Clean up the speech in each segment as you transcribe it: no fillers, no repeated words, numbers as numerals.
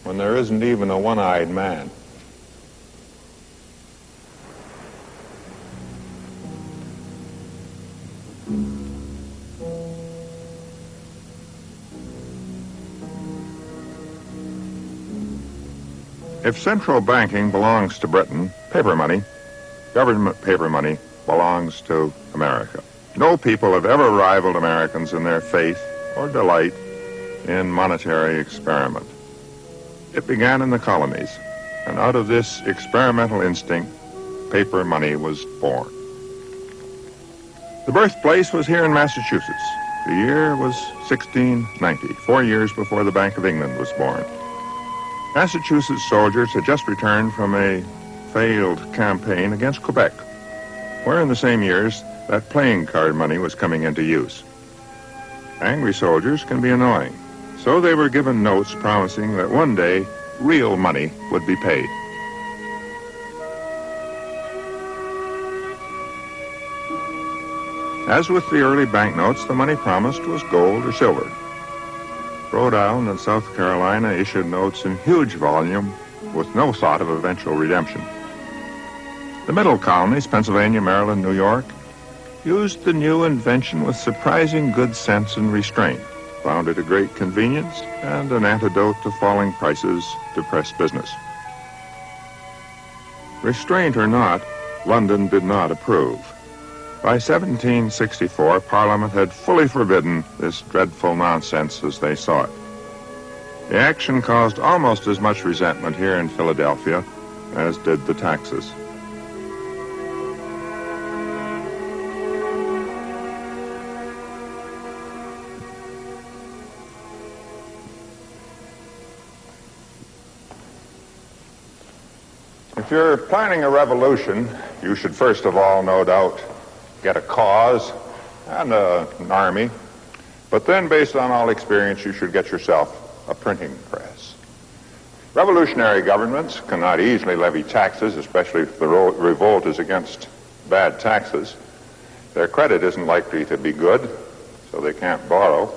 when there isn't even a one-eyed man. If central banking belongs to Britain, paper money, government paper money, belongs to America. No people have ever rivaled Americans in their faith or delight in monetary experiment. It began in the colonies, and out of this experimental instinct, paper money was born. The birthplace was here in Massachusetts. The year was 1690, 4 years before the Bank of England was born. Massachusetts soldiers had just returned from a failed campaign against Quebec, where in the same years that playing card money was coming into use. Angry soldiers can be annoying, so they were given notes promising that one day real money would be paid. As with the early banknotes, the money promised was gold or silver. Rhode Island and South Carolina issued notes in huge volume with no thought of eventual redemption. The middle colonies, Pennsylvania, Maryland, New York, used the new invention with surprising good sense and restraint, found it a great convenience and an antidote to falling prices depressed business. Restraint or not, London did not approve. By 1764, Parliament had fully forbidden this dreadful nonsense as they saw it. The action caused almost as much resentment here in Philadelphia as did the taxes. If you're planning a revolution, you should first of all, no doubt, get a cause and an army. But then, based on all experience, you should get yourself a printing press. Revolutionary governments cannot easily levy taxes, especially if the revolt is against bad taxes. Their credit isn't likely to be good, so they can't borrow.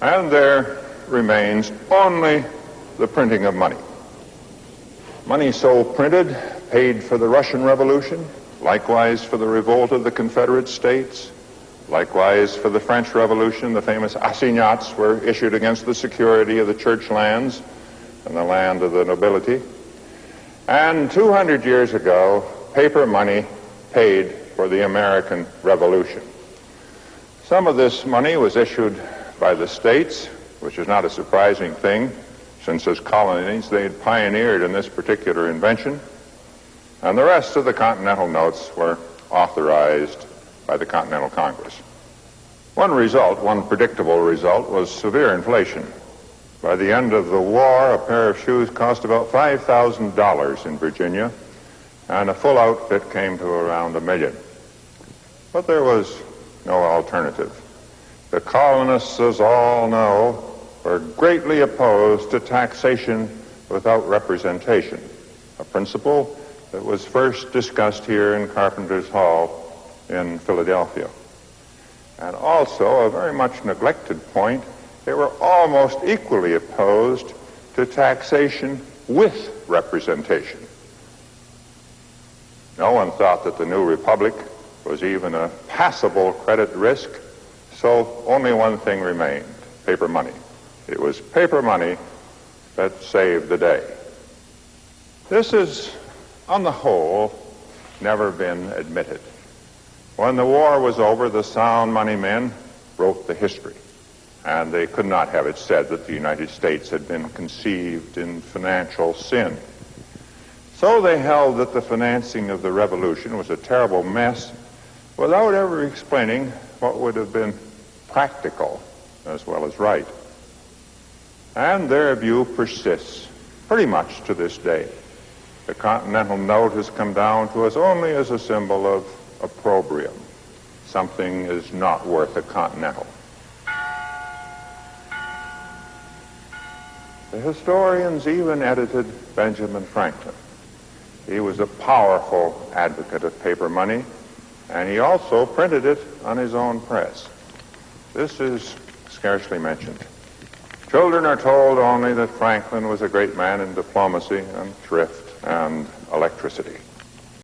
And there remains only the printing of money. Money so printed paid for the Russian Revolution, likewise for the revolt of the Confederate States, likewise for the French Revolution. The famous assignats were issued against the security of the church lands and the land of the nobility. And 200 years ago, paper money paid for the American Revolution. Some of this money was issued by the states, which is not a surprising thing, since as colonies they had pioneered in this particular invention. And the rest of the Continental notes were authorized by the Continental Congress. One predictable result, was severe inflation. By the end of the war, a pair of shoes cost about $5,000 in Virginia, and a full outfit came to around $1 million. But there was no alternative. The colonists, as all know, were greatly opposed to taxation without representation, a principle that was first discussed here in Carpenter's Hall in Philadelphia. And also, a very much neglected point, they were almost equally opposed to taxation with representation. No one thought that the new republic was even a passable credit risk, so only one thing remained: paper money. It was paper money that saved the day. This has, on the whole, never been admitted. When the war was over, the sound money men wrote the history, and they could not have it said that the United States had been conceived in financial sin. So they held that the financing of the revolution was a terrible mess, without ever explaining what would have been practical as well as right. And their view persists pretty much to this day. The Continental note has come down to us only as a symbol of opprobrium. Something is not worth a Continental. The historians even edited Benjamin Franklin. He was a powerful advocate of paper money, and he also printed it on his own press. This is scarcely mentioned. Children are told only that Franklin was a great man in diplomacy and thrift and electricity.